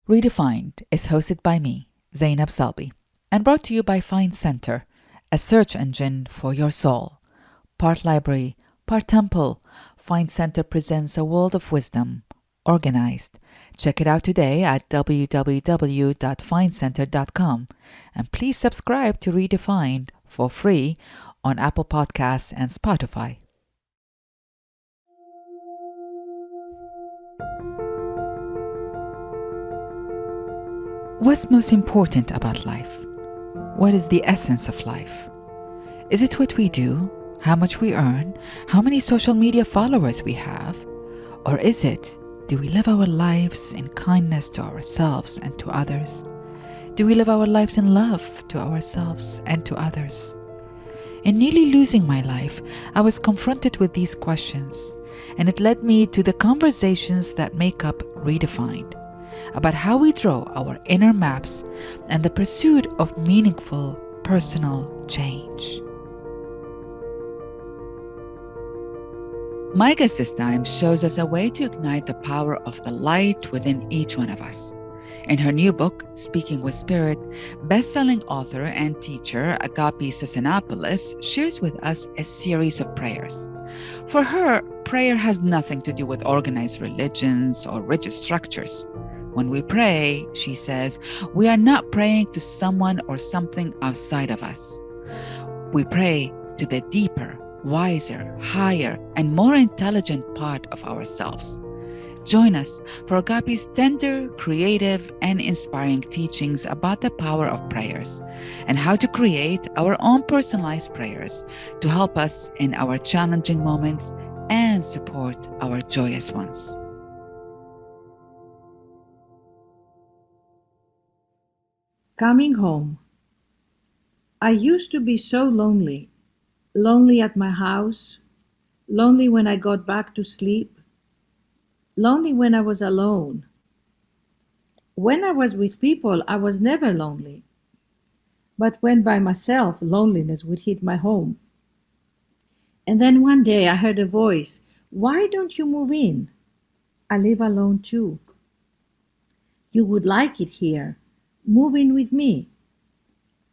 Redefined is hosted by me, Zainab Salbi, and brought to you by Find Center, a search engine for your soul. Part library, part temple, Find Center presents a world of wisdom, organized. Check it out today at www.findcenter.com, and please subscribe to Redefined for free on Apple Podcasts and Spotify. What's most important about life? What is the essence of life? Is it what we do, how much we earn, how many social media followers we have? Or is it, do we live our lives in kindness to ourselves and to others? Do we live our lives in love to ourselves and to others? In nearly losing my life, I was confronted with these questions, and it led me to the conversations that make up Redefined, about how we draw our inner maps and the pursuit of meaningful personal change. My guest this time shows us a way to ignite the power of the light within each one of us. In her new book, Speaking with Spirit, best-selling author and teacher Agapi Stassinopoulos shares with us a series of prayers. For her, prayer has nothing to do with organized religions or rigid structures. When we pray, she says, we are not praying to someone or something outside of us. We pray to the deeper, wiser, higher, and more intelligent part of ourselves. Join us for Agapi's tender, creative, and inspiring teachings about the power of prayers and how to create our own personalized prayers to help us in our challenging moments and support our joyous ones. Coming home. I used to be so lonely. Lonely at my house, lonely when I got back to sleep, lonely when I was alone. When I was with people, I was never lonely. But when by myself, loneliness would hit my home. And then one day I heard a voice, "Why don't you move in? I live alone too. You would like it here. Move in with me."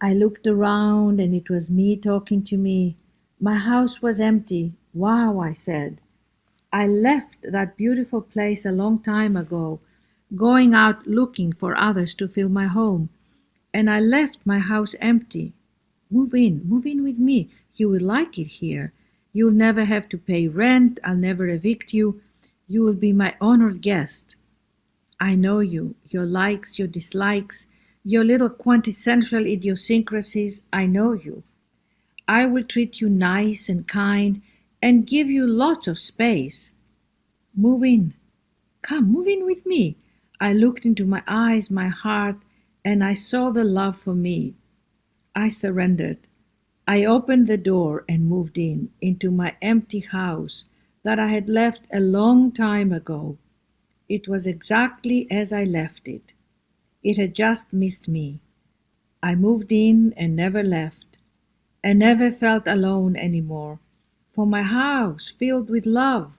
I looked around and it was me talking to me. My house was empty. "Wow," I said. "I left that beautiful place a long time ago, going out looking for others to fill my home. And I left my house empty. Move in with me. You will like it here. You'll never have to pay rent. I'll never evict you. You will be my honored guest. I know you, your likes, your dislikes, your little quintessential idiosyncrasies. I know you. I will treat you nice and kind and give you lots of space. Move in. Come, move in with me." I looked into my eyes, my heart, and I saw the love for me. I surrendered. I opened the door and moved in, into my empty house that I had left a long time ago. It was exactly as I left it. It had just missed me. I moved in and never left, and never felt alone anymore, for my house filled with love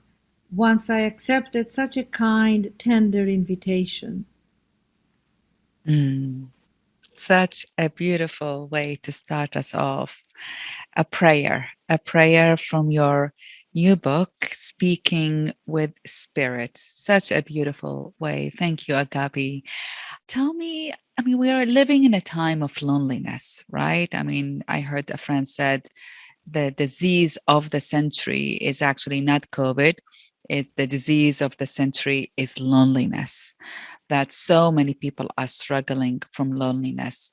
once I accepted such a kind, tender invitation. Such a beautiful way to start us off. A prayer from your new book, Speaking with Spirit. Such a beautiful way. Thank you, Agapi. Tell me, we are living in a time of loneliness, right? I heard a friend said the disease of the century is actually not COVID. It's the disease of the century is loneliness, that so many people are struggling from loneliness.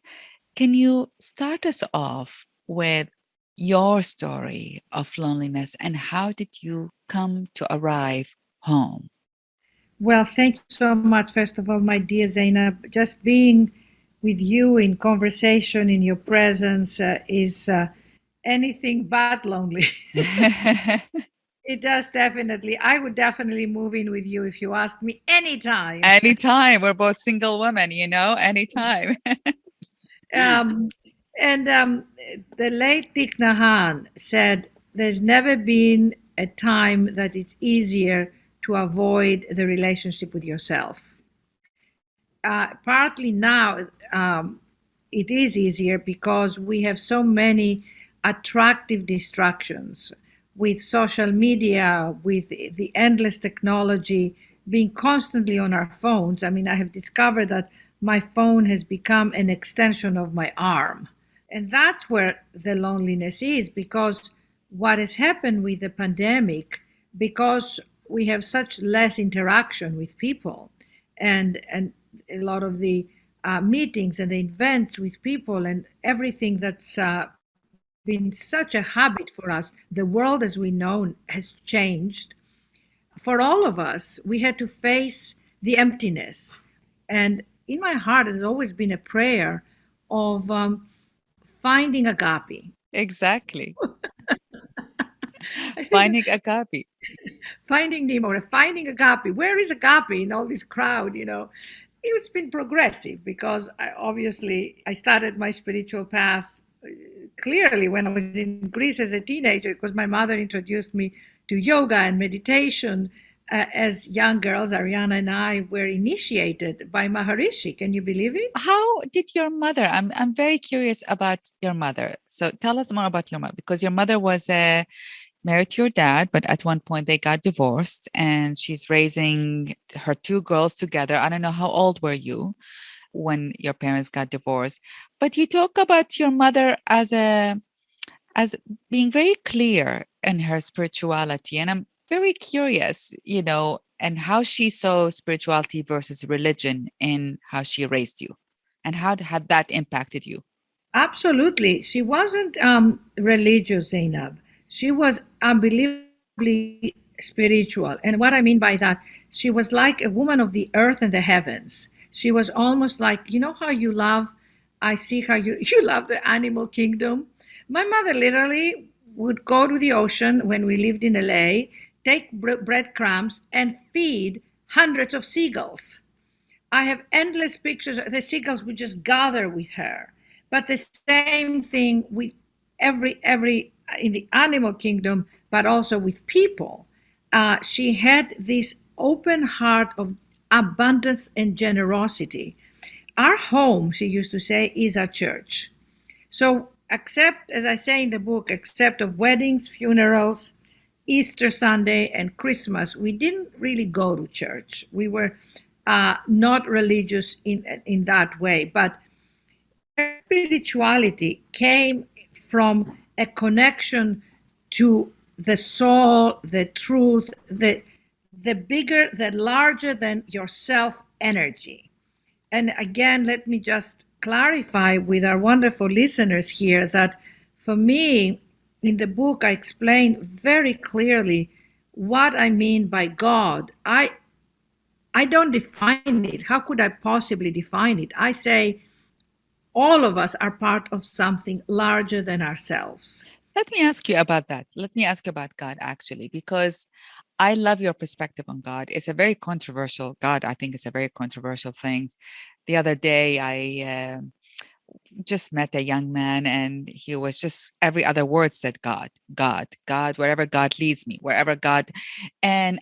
Can you start us off with your story of loneliness and how did you come to arrive home? Well, thank you so much, first of all, my dear Zainab. Just being with you in conversation, in your presence, is anything but lonely. It does definitely. I would definitely move in with you if you ask me anytime. Anytime. We're both single women, anytime. Um, and the late Thich Nhat Hanh said, "There's never been a time that it's easier to avoid the relationship with yourself." partly now it is easier because we have so many attractive distractions with social media, with the endless technology, being constantly on our phones. I mean, I have discovered that my phone has become an extension of my arm. And that's where the loneliness is, because what has happened with the pandemic, because we have such less interaction with people, and a lot of the meetings and the events with people and everything that's been such a habit for us, the world as we know has changed. For all of us, we had to face the emptiness. And in my heart, there's always been a prayer of finding agape. Exactly. I think Finding Agapi. finding Nemo or finding agape. Where is agape in all this crowd? It's been progressive because I started my spiritual path clearly when I was in Greece as a teenager, because my mother introduced me to yoga and meditation. As young girls, Ariana and I were initiated by Maharishi. Can you believe it? How did your mother? I'm very curious about your mother. So tell us more about your mother, because your mother was married to your dad, but at one point they got divorced, and she's raising her two girls together. I don't know, how old were you when your parents got divorced? But you talk about your mother as being very clear in her spirituality, and I'm very curious, and how she saw spirituality versus religion in how she raised you, and how had that impacted you. Absolutely. She wasn't religious, Zainab. She was unbelievably spiritual. And what I mean by that, she was like a woman of the earth and the heavens. She was almost like, how you love, I see how you, you love the animal kingdom. My mother literally would go to the ocean when we lived in LA, take breadcrumbs, and feed hundreds of seagulls. I have endless pictures. The seagulls would just gather with her. But the same thing with every in the animal kingdom, but also with people. She had this open heart of abundance and generosity. Our home, she used to say, is a church. So, except, as I say in the book, except of weddings, funerals, Easter Sunday, and Christmas, we didn't really go to church. We were not religious in that way, but her spirituality came from a connection to the soul, the truth, the bigger, the larger than yourself energy. And again, let me just clarify with our wonderful listeners here that for me, in the book, I explain very clearly what I mean by God. I don't define it. How could I possibly define it? I say all of us are part of something larger than ourselves. Let me ask you about that. Let me ask you about God, actually, because I love your perspective on God. It's a very controversial God. I think it's a very controversial thing. The other day, I just met a young man, and he was just every other word said God, God, God, wherever God leads me, wherever God. And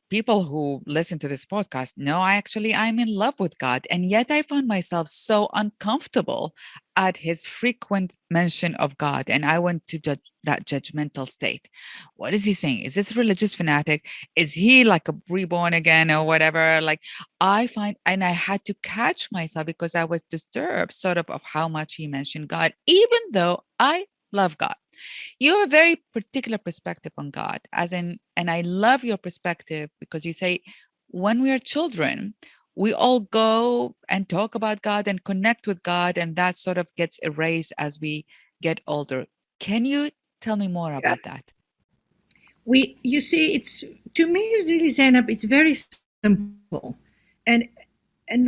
people who listen to this podcast know I'm in love with God. And yet I found myself so uncomfortable at his frequent mention of God. And I went to that judgmental state. What is he saying? Is this religious fanatic? Is he like a reborn again or whatever? Like, and I had to catch myself because I was disturbed sort of how much he mentioned God, even though I love God. You have a very particular perspective on God, and I love your perspective because you say when we are children, we all go and talk about God and connect with God, and that sort of gets erased as we get older. Can you tell me more Yes. about that? You see, it's to me, really, Zainab, it's very simple. And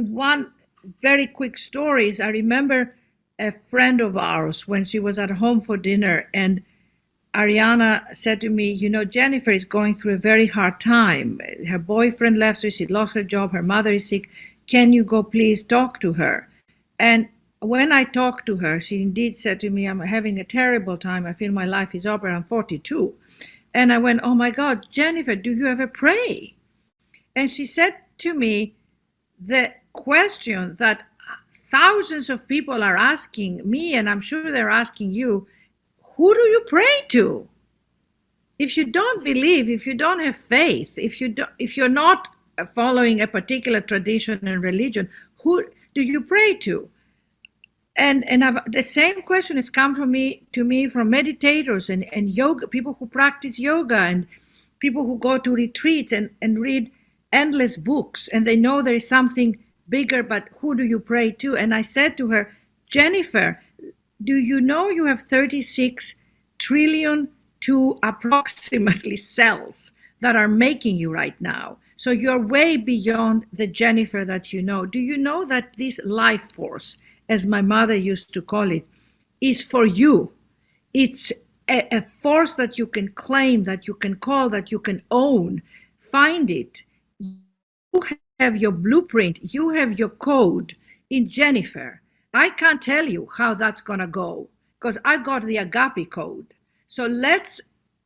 one very quick story is I remember a friend of ours when she was at home for dinner, and Ariana said to me, Jennifer is going through a very hard time. Her boyfriend left her, she lost her job, her mother is sick. Can you go please talk to her? And when I talked to her, she indeed said to me, I'm having a terrible time. I feel my life is over. I'm 42. And I went, oh my God, Jennifer, do you ever pray? And she said to me the question that thousands of people are asking me, and I'm sure they're asking you, who do you pray to? If you don't believe, if you don't have faith, if you're not following a particular tradition and religion, who do you pray to? And the same question has come to me from meditators and yoga, people who practice yoga and people who go to retreats and read endless books, and they know there is something bigger, but who do you pray to? And I said to her, Jennifer, do you know you have 36 trillion to approximately cells that are making you right now? So you're way beyond the Jennifer that you know. Do you know that this life force, as my mother used to call it, is for you? It's a force that you can claim, that you can call, that you can own. Find it. You have your blueprint, you have your code in Jennifer. I can't tell you how that's going to go because I got the Agapi code. So let's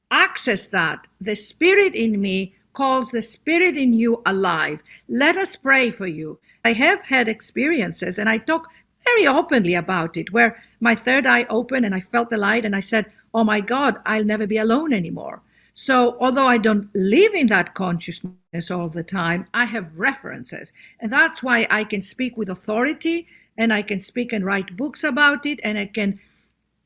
access that. The spirit in me calls the spirit in you alive. Let us pray for you. I have had experiences, and I talk very openly about it, where my third eye opened and I felt the light and I said, oh my God, I'll never be alone anymore. So although I don't live in that consciousness all the time, I have references. And that's why I can speak with authority, and I can speak and write books about it, and I can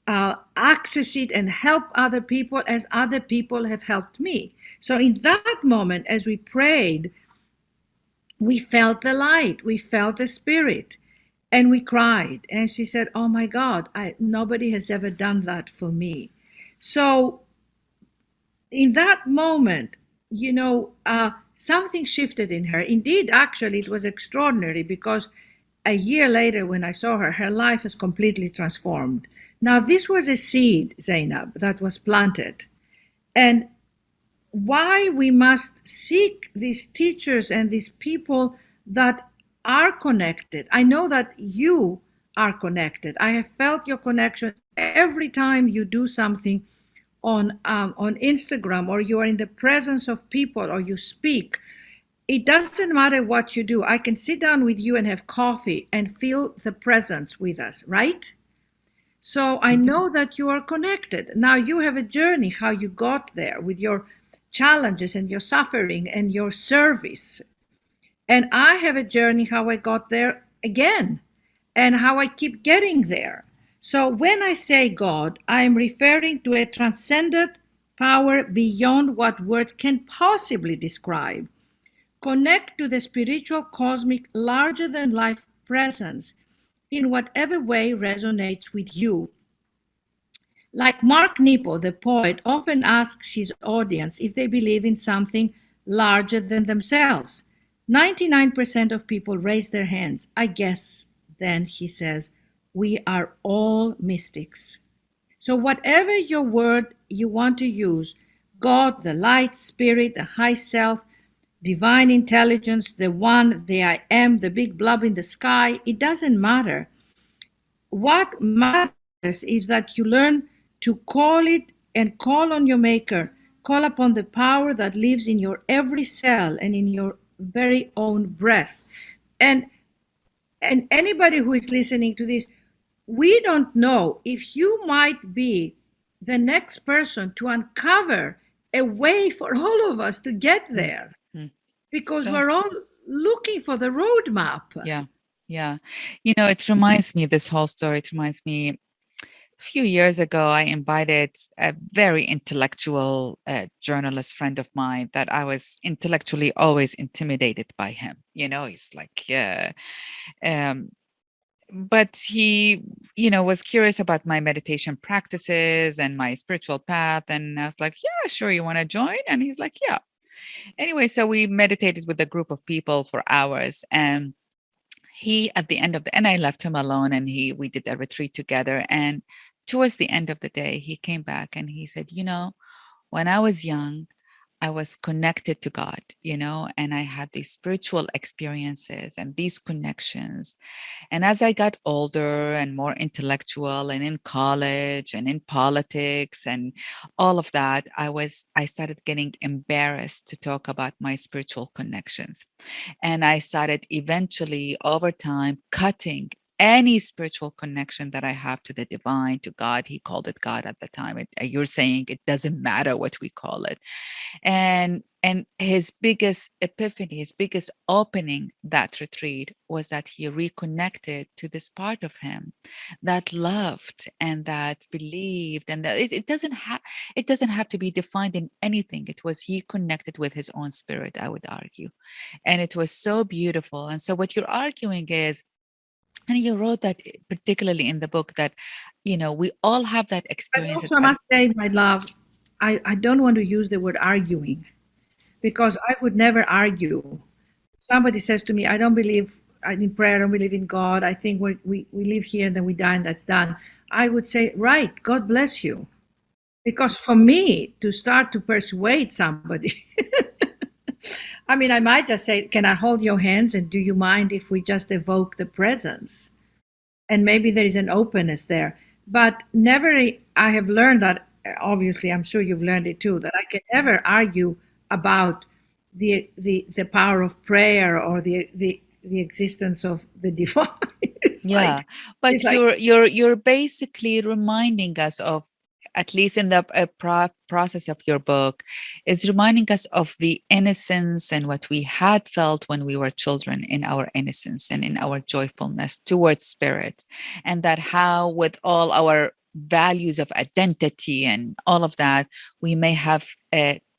access it and help other people as other people have helped me. So in that moment, as we prayed, we felt the light, we felt the spirit, and we cried. And she said, oh my God, nobody has ever done that for me. So in that moment, something shifted in her. Indeed, actually, it was extraordinary because a year later when I saw her, her life has completely transformed. Now, this was a seed, Zainab, that was planted. And why we must seek these teachers and these people that are connected. I know that you are connected. I have felt your connection every time you do something on Instagram, or you are in the presence of people, or you speak. It doesn't matter what you do. I can sit down with you and have coffee and feel the presence with us, right? So I know that you are connected. Now you have a journey, how you got there with your challenges and your suffering and your service. And I have a journey, how I got there again, and how I keep getting there. So when I say God, I am referring to a transcendent power beyond what words can possibly describe. Connect to the spiritual, cosmic, larger than life presence in whatever way resonates with you. Like Mark Nepo, the poet, often asks his audience if they believe in something larger than themselves. 99% of people raise their hands. I guess, then he says, we are all mystics. So whatever your word you want to use, God, the light, spirit, the high self, divine intelligence, the one, the I am, the big blob in the sky, it doesn't matter. What matters is that you learn to call it and call on your maker, call upon the power that lives in your every cell and in your very own breath. And anybody who is listening to this, we don't know if you might be the next person to uncover a way for all of us to get there, because we're all looking for the roadmap. Yeah. It reminds me, this whole story, it reminds me, a few years ago, I invited a very intellectual journalist friend of mine that I was intellectually always intimidated by him. He's like, but he, was curious about my meditation practices and my spiritual path. And I was like, yeah, sure. You want to join? And he's like, yeah. Anyway, so we meditated with a group of people for hours, and he, at the end of and I left him alone, and we did a retreat together. And towards the end of the day, he came back and he said, when I was young, I was connected to God, and I had these spiritual experiences and these connections. And as I got older and more intellectual and in college and in politics and all of that, I started getting embarrassed to talk about my spiritual connections. And I started eventually over time cutting any spiritual connection that I have to the divine, to God. He called it God at the time. You're saying it doesn't matter what we call it. And his biggest epiphany, his biggest opening that retreat was that he reconnected to this part of him that loved and that believed, and that it doesn't have to be defined in anything. It was he connected with his own spirit, I would argue. And it was so beautiful. And so what you're arguing is, and you wrote that particularly in the book, that we all have that I experiences also at. must say, my love, I don't want to use the word arguing because I would never argue. Somebody says to me, I don't believe in prayer, I don't believe in God. I think we live here and then we die and that's done. I would say, right, God bless you. Because for me to start to persuade somebody, I mean, I might just say, can I hold your hands and do you mind if we just evoke the presence? And maybe there is an openness there. But never, I have learned that, obviously, I'm sure you've learned it too, that I can never argue about the power of prayer or the existence of the divine. Yeah, It's but like you're basically reminding us of, at least in the process of your book, is reminding us of the innocence and what we had felt when we were children, in our innocence and in our joyfulness towards spirit, and that how with all our values of identity and all of that, we may have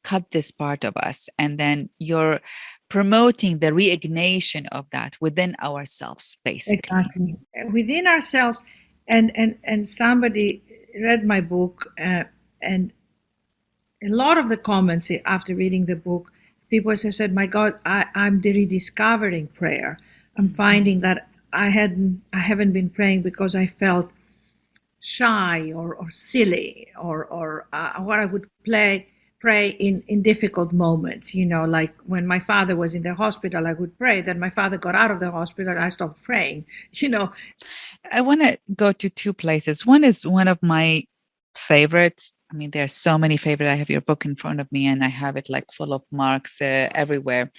cut this part of us, and then you're promoting the reignation of that within ourselves, basically. exactly within ourselves. And somebody read my book, and a lot of the comments after reading the book, people have said, "My God, I'm rediscovering prayer. I'm Mhm. finding that I haven't been praying because I felt shy or silly or what I would pray in difficult moments. Like when my father was in the hospital, I would pray. Then my father got out of the hospital, I stopped praying. You know, I want to go to two places. One is one of my favorites. I mean, there are so many favorites. I have your book in front of me and I have it like full of marks everywhere.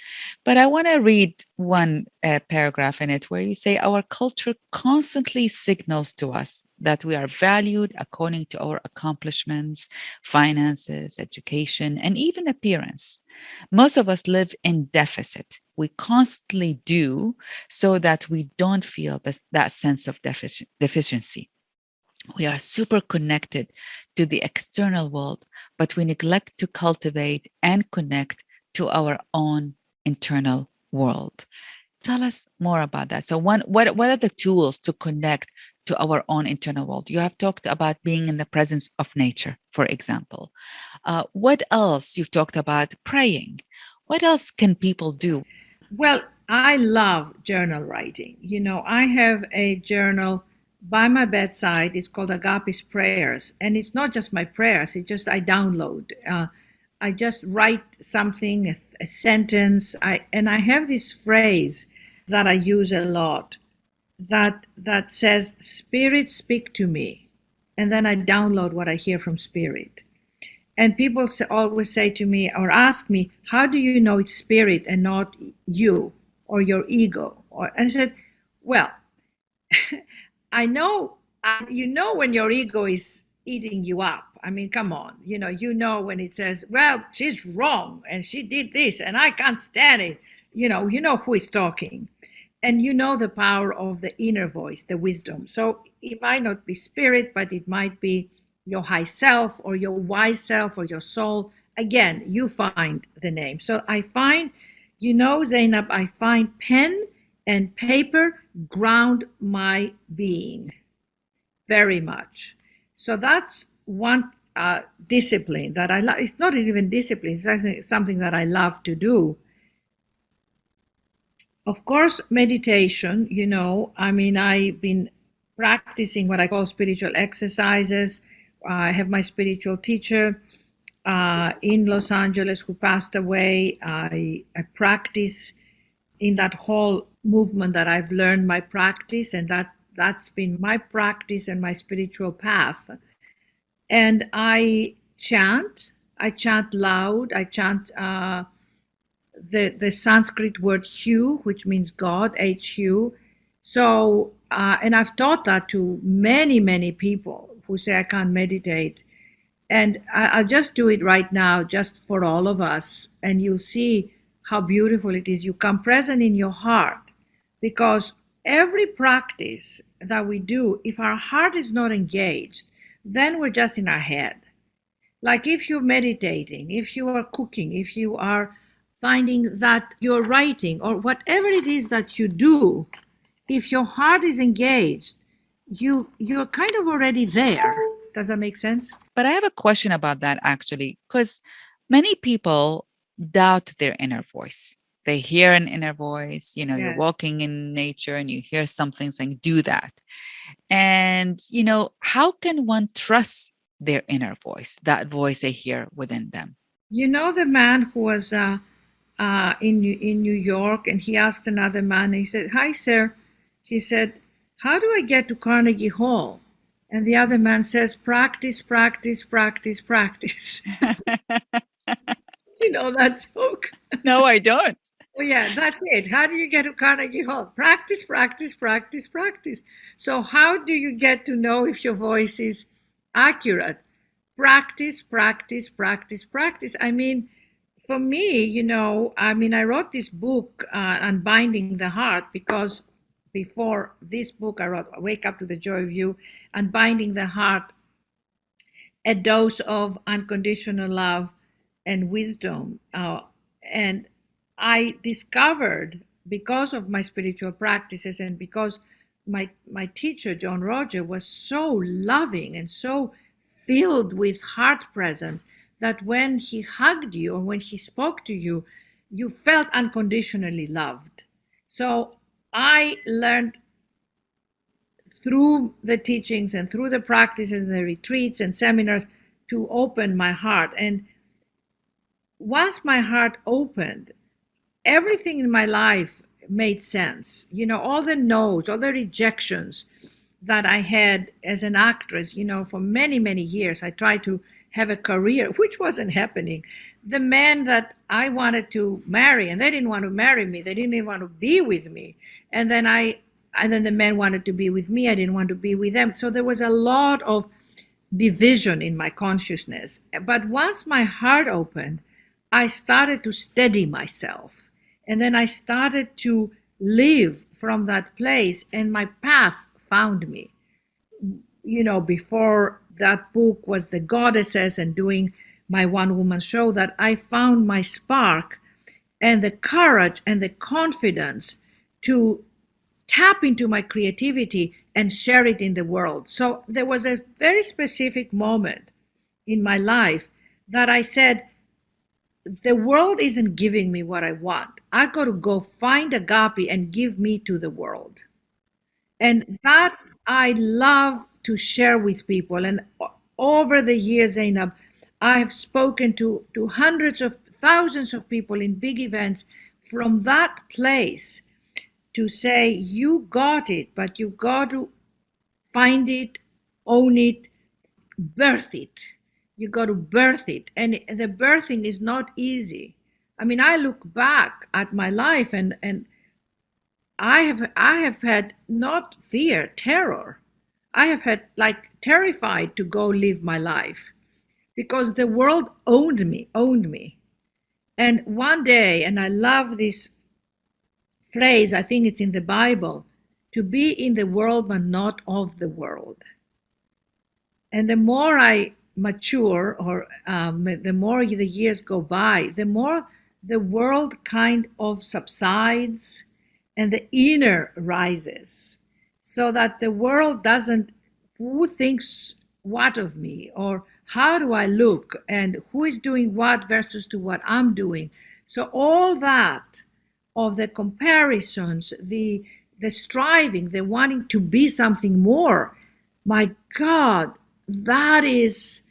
But I want to read one paragraph in it where you say, our culture constantly signals to us that we are valued according to our accomplishments, finances, education, and even appearance. Most of us live in deficit. We constantly do, so that we don't feel that sense of deficiency. We are super connected to the external world, but we neglect to cultivate and connect to our own internal world. Tell us more about that. So, what are the tools to connect to our own internal world? You have talked about being in the presence of nature, for example. What else? You've talked about praying. What else can people do? well, I love journal writing. I have a journal by my bedside. It's called Agapi's Prayers, and it's not just my prayers. It's just I download. I just write something, a sentence. I have this phrase that I use a lot that says, "Spirit, speak to me," and then I download what I hear from Spirit. And people always say to me or ask me, "How do you know it's Spirit and not you or your ego?" And I said, "Well, I know, when your ego is eating you up. I mean, come on, when it says, well, she's wrong and she did this and I can't stand it. You know who is talking, and you know the power of the inner voice, the wisdom. So it might not be spirit, but it might be your high self or your wise self or your soul. Again, you find the name. So I find, Zainab, I find pen and paper ground my being very much. So that's one discipline that I love. It's not even discipline, it's actually something that I love to do. Of course, meditation, I mean, I've been practicing what I call spiritual exercises. I have my spiritual teacher. in Los Angeles who passed away. I practice in that whole movement that I've learned my practice, and that's been my practice and my spiritual path. And I chant loud, I chant the Sanskrit word Hu, which means God, Hu. So, and I've taught that to many, many people who say I can't meditate. And I'll just do it right now, just for all of us. And you'll see how beautiful it is. You come present in your heart, because every practice that we do, if our heart is not engaged, then we're just in our head. Like if you're meditating, if you are cooking, if you are finding that you're writing, or whatever it is that you do, if your heart is engaged, you're kind of already there. Does that make sense? But I have a question about that actually, because many people doubt their inner voice. They hear an inner voice, you're Yes. walking in nature and you hear something saying, do that. And, how can one trust their inner voice, that voice they hear within them? You know the man who was in New York, and he asked another man, he said, "Hi, sir." He said, "How do I get to Carnegie Hall?" And the other man says, "Practice, practice, practice, practice." Do you know that joke? No, I don't. Well, yeah, that's it. How do you get to Carnegie Hall? Practice, practice, practice, practice. So how do you get to know if your voice is accurate? Practice, practice, practice, practice. I mean, for me, I wrote this book, Unbinding the Heart, because before this book, I wrote Wake Up to the Joy of You, Unbinding the Heart, a dose of unconditional love and wisdom. And I discovered, because of my spiritual practices and because my teacher, John Roger, was so loving and so filled with heart presence, that when he hugged you or when he spoke to you, you felt unconditionally loved. So I learned through the teachings and through the practices and the retreats and seminars to open my heart. And once my heart opened, everything in my life made sense. All the no's, all the rejections that I had as an actress, for many, many years. I tried to have a career, which wasn't happening. The men that I wanted to marry, and they didn't want to marry me. They didn't even want to be with me. And then the men wanted to be with me. I didn't want to be with them. So there was a lot of division in my consciousness. But once my heart opened, I started to steady myself. And then I started to live from that place, and my path found me. Before that book was The Goddesses and doing my one-woman show, that I found my spark and the courage and the confidence to tap into my creativity and share it in the world. So there was a very specific moment in my life that I said, the world isn't giving me what I want. I got to go find Agapi and give me to the world. And that I love to share with people. And over the years, Zainab, I have spoken to hundreds of thousands of people in big events from that place to say, you got it, but you got to find it, own it, birth it. You got to birth it. And the birthing is not easy. I mean, I look back at my life and I have had not fear, terror. I have had terrified to go live my life because the world owned me. And one day, and I love this phrase, I think it's in the Bible, to be in the world but not of the world. And the more I mature, or the more the years go by, the more the world kind of subsides and the inner rises, so that the world doesn't, who thinks what of me, or how do I look, and who is doing what versus to what I'm doing. So all that of the comparisons, the striving, the wanting to be something more, my God, that is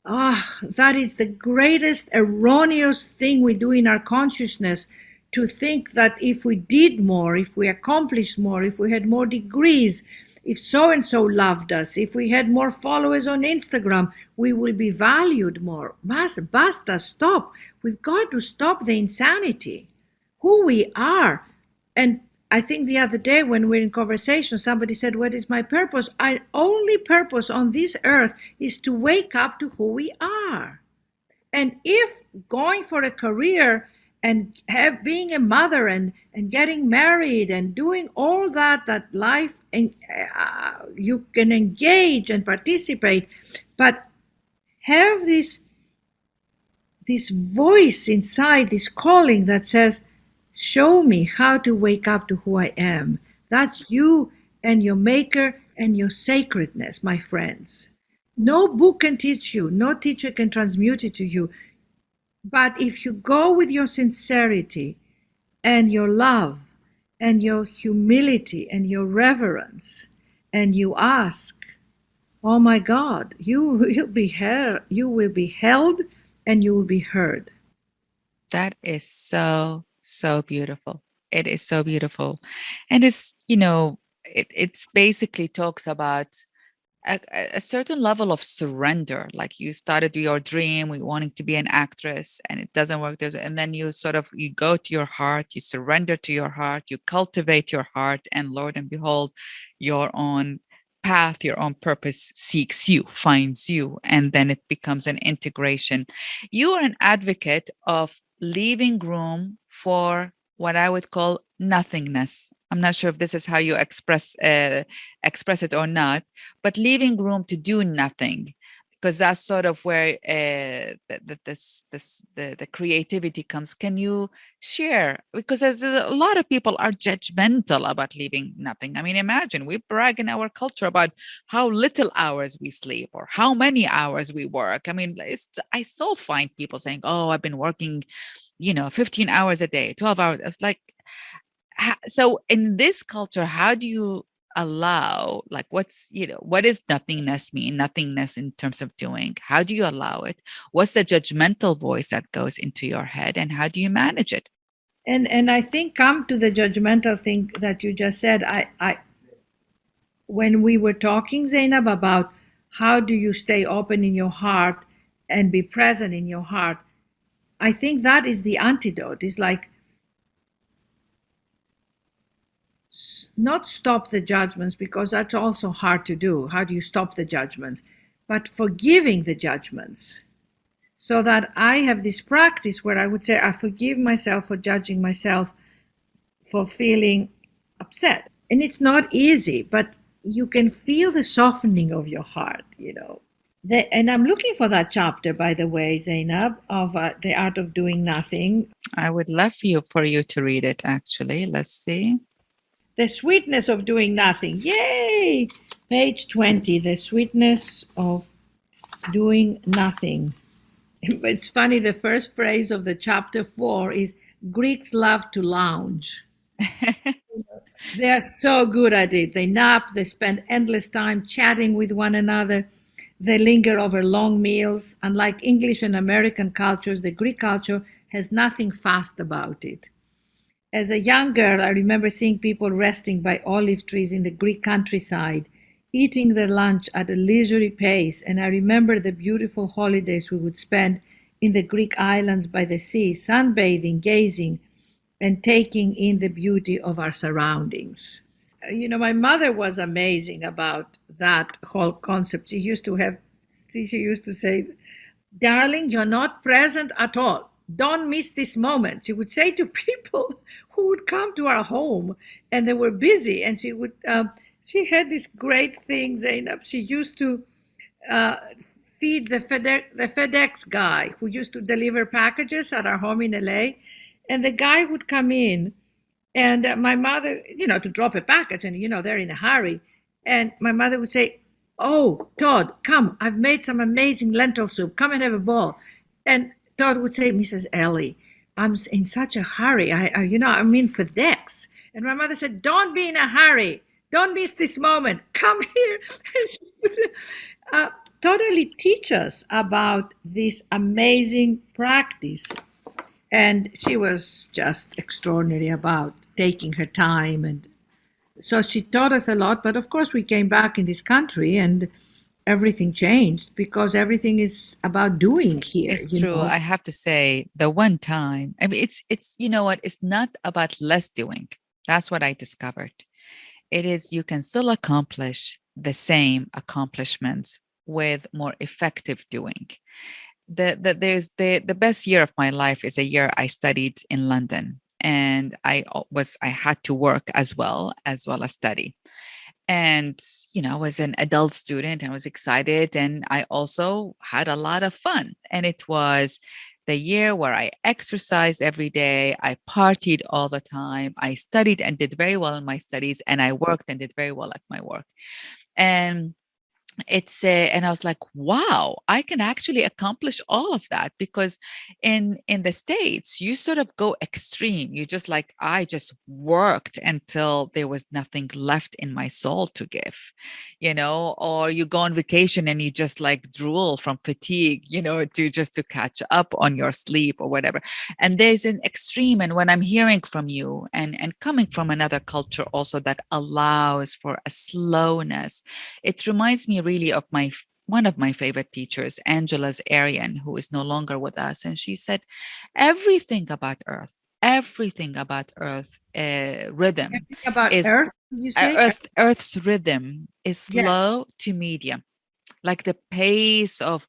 That is the greatest erroneous thing we do in our consciousness, to think that if we did more, if we accomplished more, if we had more degrees, if so and so loved us, if we had more followers on Instagram, we will be valued more. Basta, stop. We've got to stop the insanity. Who we are. And I think the other day when we're in conversation, somebody said, "What is my purpose?" Our only purpose on this earth is to wake up to who we are. And if going for a career and being a mother and getting married and doing all that life, and you can engage and participate, but have this voice inside, this calling that says, show me how to wake up to who I am. That's you and your maker and your sacredness, my friends. No book can teach you, no teacher can transmute it to you. But if you go with your sincerity and your love and your humility and your reverence, and you ask, oh my God, you will be heard, you will be held, and you will be heard. That is so, so beautiful. It is so beautiful. And it's, it's basically talks about a certain level of surrender. Like you started your dream, we wanting to be an actress, and it doesn't work. And then you you go to your heart, you surrender to your heart, you cultivate your heart, and Lord and behold, your own path, your own purpose seeks you, finds you, and then it becomes an integration. You are an advocate of leaving room for what I would call nothingness. I'm not sure if this is how you express it or not, but leaving room to do nothing, because that's sort of where the creativity comes. Can you share? Because there's a lot of people are judgmental about leaving nothing. I mean, imagine we brag in our culture about how little hours we sleep or how many hours we work. I mean, I still find people saying, "Oh, I've been working, 15 hours a day, 12 hours." It's like, so in this culture, how do you allow, like, what is nothingness in terms of doing? How do you allow it? What's the judgmental voice that goes into your head, and how do you manage it? And I think, come to the judgmental thing that you just said, I when we were talking, Zainab, about how do you stay open in your heart and be present in your heart, I think that is the antidote. It's like, not stop the judgments, because that's also hard to do. How do you stop the judgments? But forgiving the judgments. So that I have this practice where I would say, I forgive myself for judging myself for feeling upset. And it's not easy, but you can feel the softening of your heart, And I'm looking for that chapter, by the way, Zainab, of The Art of Doing Nothing. I would love for you to read it, actually. Let's see. The Sweetness of Doing Nothing. Yay! Page 20, The Sweetness of Doing Nothing. It's funny, the first phrase of the chapter 4 is, Greeks love to lounge. They are so good at it. They nap, they spend endless time chatting with one another. They linger over long meals. Unlike English and American cultures, the Greek culture has nothing fast about it. As a young girl, I remember seeing people resting by olive trees in the Greek countryside, eating their lunch at a leisurely pace, and I remember the beautiful holidays we would spend in the Greek islands by the sea, sunbathing, gazing, and taking in the beauty of our surroundings. My mother was amazing about that whole concept. She used to say, darling, you're not present at all. Don't miss this moment. She would say to people who would come to our home and they were busy, and she had this great thing, Zainab. She used to feed the FedEx guy who used to deliver packages at our home in LA. And the guy would come in, and my mother, to drop a package, and they're in a hurry. And my mother would say, oh, Todd, come, I've made some amazing lentil soup. Come and have a bowl. And Todd would say, Mrs. Ellie, I'm in such a hurry. I'm in FedEx. And my mother said, don't be in a hurry. Don't miss this moment. Come here. totally teach us about this amazing practice. And she was just extraordinary about taking her time. And so she taught us a lot. But of course, we came back in this country and everything changed because everything is about doing here, It's true. I have to say, the one time, I mean, it's you know what? It's not about less doing. That's what I discovered. It is you can still accomplish the same accomplishments with more effective doing. The best year of my life is a year I studied in London, and I had to work as well as study. And I was an adult student. I was excited, and I also had a lot of fun. And it was the year where I exercised every day, I partied all the time, I studied and did very well in my studies, and I worked and did very well at my work. And and I was like, wow, I can actually accomplish all of that, because in the States you sort of go extreme. You just like, I just worked until there was nothing left in my soul to give, or you go on vacation and you just like drool from fatigue, to catch up on your sleep or whatever. And there's an extreme. And when I'm hearing from you and coming from another culture also that allows for a slowness, it reminds me really of one of my favorite teachers, Angela's Arian, who is no longer with us. And she said, everything about Earth rhythm Everything about is Earth, you say? Earth's rhythm is Yes. slow to medium. Like the pace of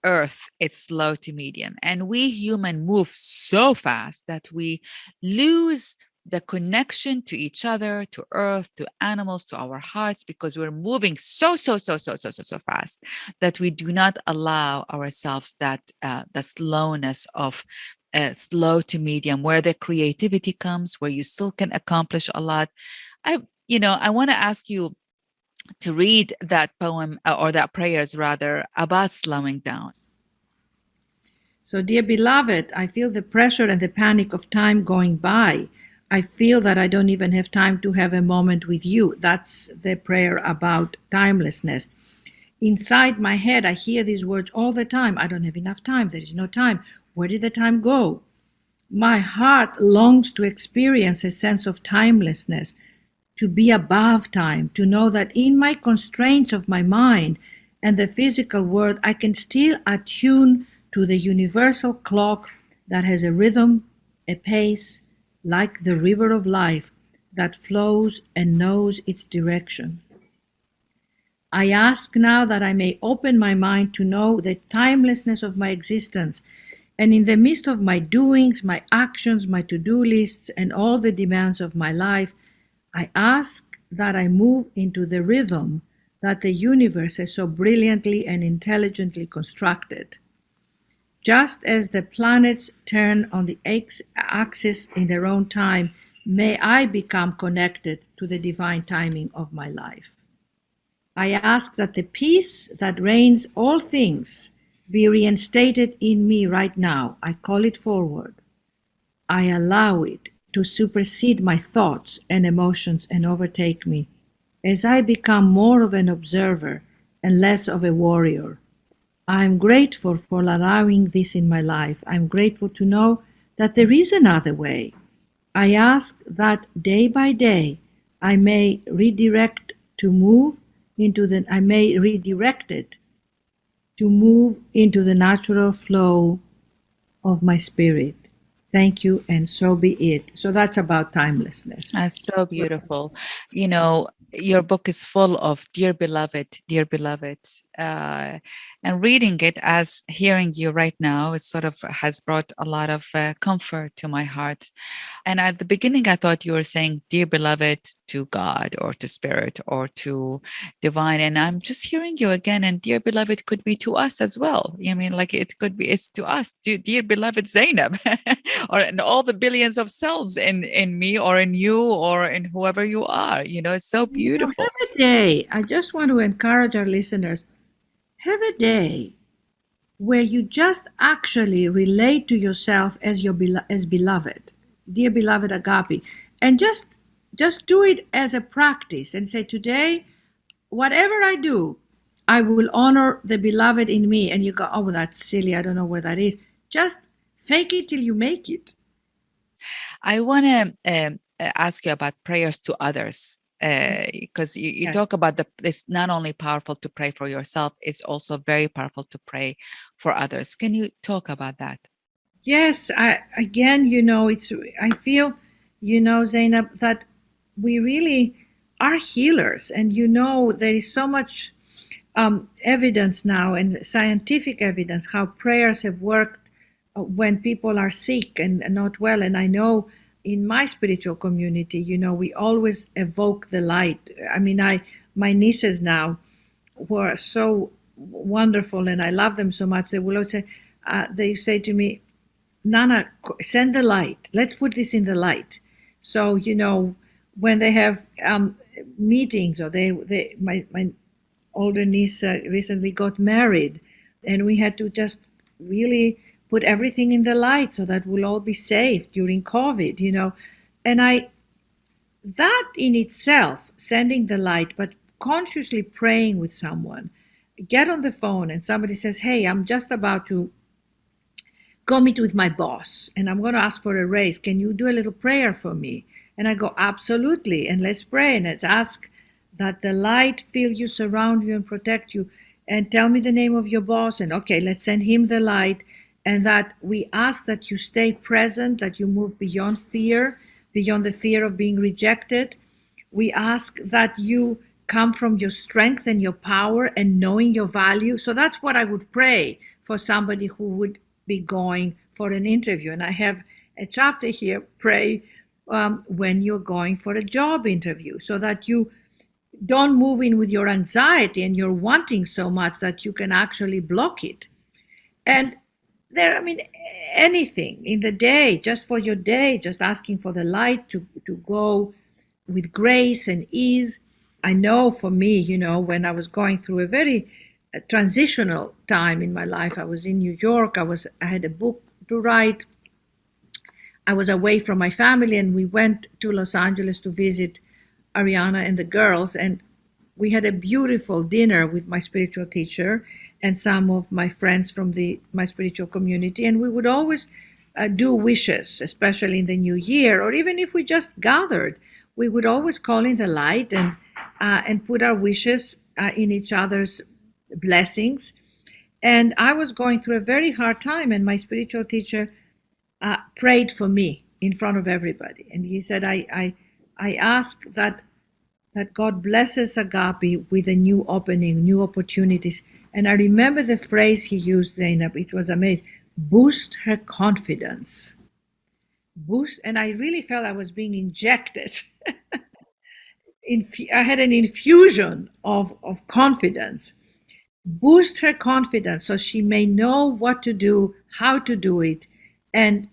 Earth, it's slow to medium. And we human move so fast that we lose the connection to each other, to Earth, to animals, to our hearts, because we're moving so fast that we do not allow ourselves that the slowness of slow to medium, where the creativity comes, where you still can accomplish a lot. I want to ask you to read that poem, or that prayers rather, about slowing down. So, dear beloved, I feel the pressure and the panic of time going by. I feel that I don't even have time to have a moment with you. That's the prayer about timelessness. Inside my head, I hear these words all the time. I don't have enough time. There is no time. Where did the time go? My heart longs to experience a sense of timelessness, to be above time, to know that in my constraints of my mind and the physical world, I can still attune to the universal clock that has a rhythm, a pace, like the river of life that flows and knows its direction. I ask now that I may open my mind to know the timelessness of my existence, and in the midst of my doings, my actions, my to-do lists, and all the demands of my life, I ask that I move into the rhythm that the universe has so brilliantly and intelligently constructed. Just as the planets turn on the axis in their own time, may I become connected to the divine timing of my life. I ask that the peace that reigns all things be reinstated in me right now. I call it forward. I allow it to supersede my thoughts and emotions and overtake me as I become more of an observer and less of a warrior. I'm grateful for allowing this in my life. I'm grateful to know that there is another way. I ask that day by day I may redirect to move into the I may redirect it to move into the natural flow of my spirit. Thank you, and so be it. So that's about timelessness. That's so beautiful. Your book is full of dear beloved. And reading it, as hearing you right now, it sort of has brought a lot of comfort to my heart. And at the beginning, I thought you were saying dear beloved to God or to spirit or to divine. And I'm just hearing you again. And dear beloved could be to us as well. I mean, like it could be, it's to us, dear beloved Zainab, or in all the billions of cells in me or in you or in whoever you are. It's so beautiful. Have a day. I just want to encourage our listeners, have a day where you just actually relate to yourself as as beloved, dear beloved Agapi, and just do it as a practice and say, today, whatever I do, I will honor the beloved in me. And you go, oh, that's silly. I don't know where that is. Just fake it till you make it. I want to ask you about prayers to others, because you Yes. talk about it's not only powerful to pray for yourself, it's also very powerful to pray for others. Can you talk about that? Yes, again, I feel, Zainab, that we really are healers. And, there is so much evidence now and scientific evidence how prayers have worked when people are sick and not well. And I know in my spiritual community, we always evoke the light. I mean, my nieces now were so wonderful and I love them so much. They say to me, Nana, send the light. Let's put this in the light. So, when they have meetings, or my older niece recently got married, and we had to just really put everything in the light so that we'll all be safe during COVID. And that in itself, sending the light, but consciously praying with someone, get on the phone and somebody says, hey, I'm just about to go meet with my boss and I'm going to ask for a raise. Can you do a little prayer for me? And I go, absolutely. And let's pray and let's ask that the light fill you, surround you, and protect you. And tell me the name of your boss. And okay, let's send him the light. And that we ask that you stay present, that you move beyond fear, beyond the fear of being rejected. We ask that you come from your strength and your power and knowing your value. So that's what I would pray for somebody who would be going for an interview. And I have a chapter here, pray when you're going for a job interview, so that you don't move in with your anxiety and you're wanting so much that you can actually block it. And anything in the day, just for your day, just asking for the light to go with grace and ease. I know for me, when I was going through a very transitional time in my life, I was in New York, I had a book to write, I was away from my family, and we went to Los Angeles to visit Ariana and the girls, and we had a beautiful dinner with my spiritual teacher and some of my friends from my spiritual community, and we would always do wishes, especially in the new year, or even if we just gathered, we would always call in the light and put our wishes in each other's blessings. And I was going through a very hard time, and my spiritual teacher prayed for me in front of everybody, and he said, I ask that God blesses Agapi with a new opening, new opportunities. And I remember the phrase he used, Zainab, it was amazing: boost her confidence. Boost, and I really felt I was being injected. I had an infusion of confidence. Boost her confidence so she may know what to do, how to do it, and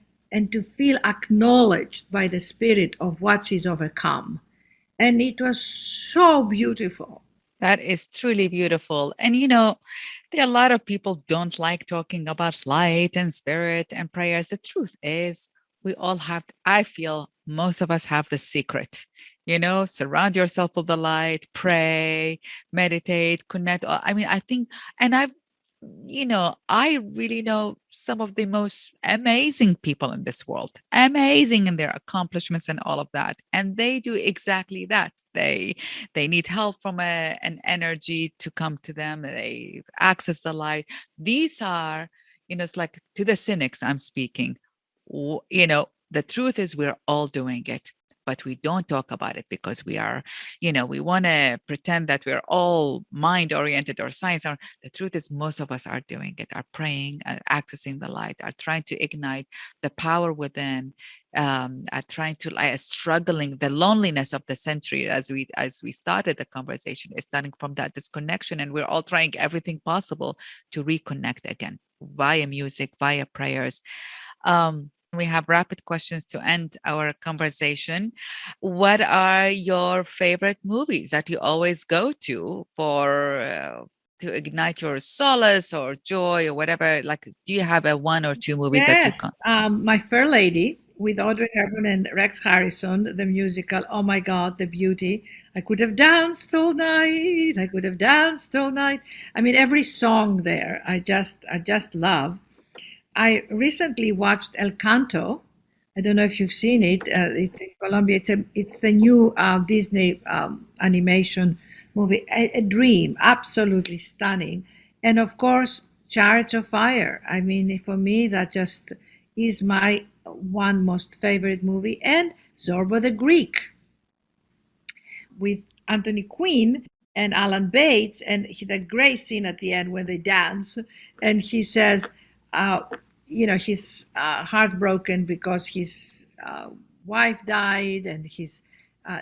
to feel acknowledged by the spirit of what she's overcome. And it was so beautiful. That is truly beautiful. And there are a lot of people don't like talking about light and spirit and prayers. The truth is, we all have, I feel most of us have the secret. Surround yourself with the light, pray, meditate, connect. I think, and I really know some of the most amazing people in this world, amazing in their accomplishments and all of that. And they do exactly that. They need help from an energy to come to them. They access the light. These are, it's like to the cynics I'm speaking. The truth is we're all doing it, but we don't talk about it because we are, we want to pretend that we're all mind oriented or science. The truth is most of us are doing it, are praying, accessing the light, are trying to ignite the power within, are trying to struggling. The loneliness of the century, as we started the conversation, is starting from that disconnection, and we're all trying everything possible to reconnect again via music, via prayers. We have rapid questions to end our conversation. What are your favorite movies that you always go to for to ignite your solace or joy or whatever? Like, do you have a one or two movies that you Yes, can? My Fair Lady with Audrey Hepburn and Rex Harrison, the musical. Oh my God, the beauty! I could have danced all night. I could have danced all night. I mean, every song there, I just love. I recently watched El Canto. I don't know if you've seen it. It's in Colombia. It's the new Disney animation movie. A dream, absolutely stunning. And of course, Chariots of Fire. I mean, for me, that just is my one most favorite movie. And Zorba the Greek with Anthony Quinn and Alan Bates, and the great scene at the end when they dance, and he says, uh, he's heartbroken because his wife died and his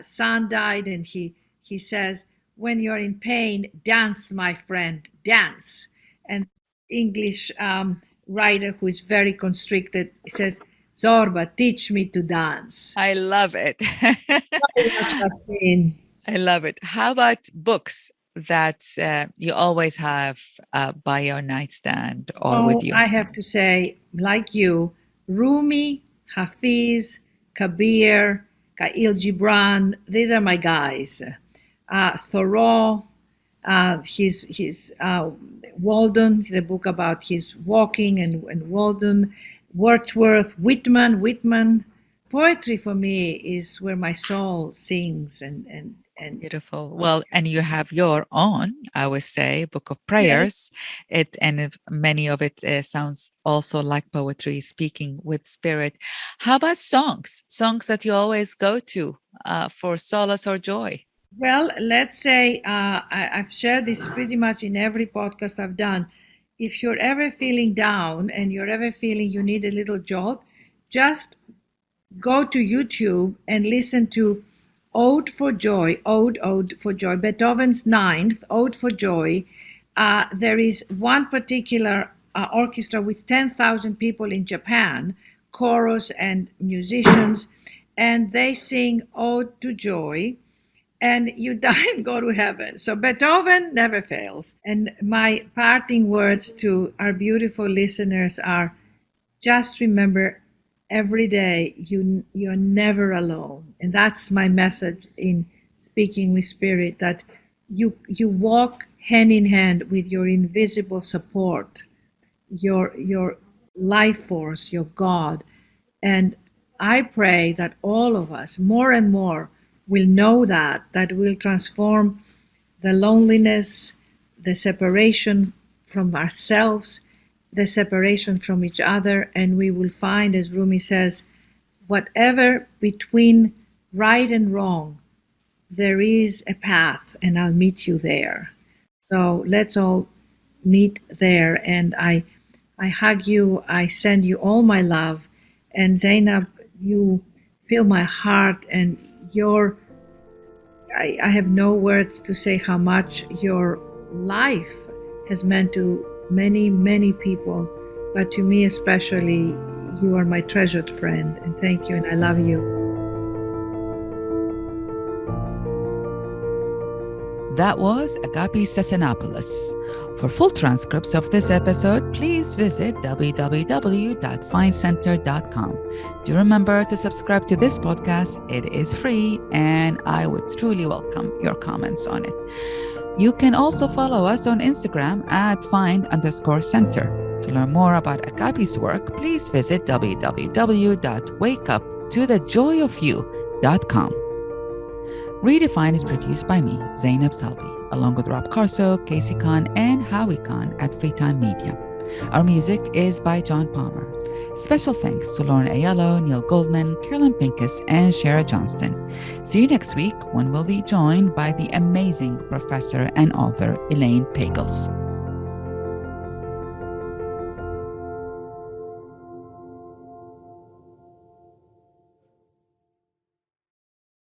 son died, and he says, "When you're in pain, dance, my friend, dance." And English writer who is very constricted says, "Zorba, teach me to dance." I love it. Watch that scene. I love it. How about books that you always have by your nightstand or with Oh, you? I have to say, like you, Rumi, Hafiz, Kabir, Khalil Gibran, these are my guys. Thoreau, his Walden, the book about his walking and Walden, Wordsworth, Whitman. Poetry for me is where my soul sings and Beautiful. Well, and you have your own, I would say, book of yes. prayers. Many of it sounds also like poetry, speaking with spirit. How about songs? Songs that you always go to for solace or joy? Well, let's say I've shared this pretty much in every podcast I've done. If you're ever feeling down and you're ever feeling you need a little jolt, just go to YouTube and listen to Ode for Joy, Beethoven's Ninth, Ode for Joy. There is one particular orchestra with 10,000 people in Japan, chorus and musicians, and they sing Ode to Joy, and you die and go to heaven. So Beethoven never fails. And my parting words to our beautiful listeners are, just remember every day you're never alone. And that's my message in Speaking with Spirit, that you walk hand in hand with your invisible support, your life force, your God. And I pray that all of us, more and more, will know that will transform the loneliness, the separation from ourselves, the separation from each other, and we will find, as Rumi says, whatever between right and wrong, there is a path, and I'll meet you there. So let's all meet there. And I hug you, I send you all my love. And Zainab, you fill my heart, and I have no words to say how much your life has meant to many, many people, but to me especially, you are my treasured friend. And thank you, and I love you. That was Agapi Stassinopoulos. For full transcripts of this episode, please visit www.findcenter.com. Do remember to subscribe to this podcast. It is free, and I would truly welcome your comments on it. You can also follow us on Instagram at find_center. To learn more about Agapi's work, please visit www.wakeuptothejoyofyou.com. Redefined is produced by me, Zainab Salbi, along with Rob Carso, Casey Khan, and Howie Khan at Freetime Media. Our music is by John Palmer. Special thanks to Lauren Ayalo, Neil Goldman, Carolyn Pincus, and Shara Johnston. See you next week when we'll be joined by the amazing professor and author Elaine Pagels.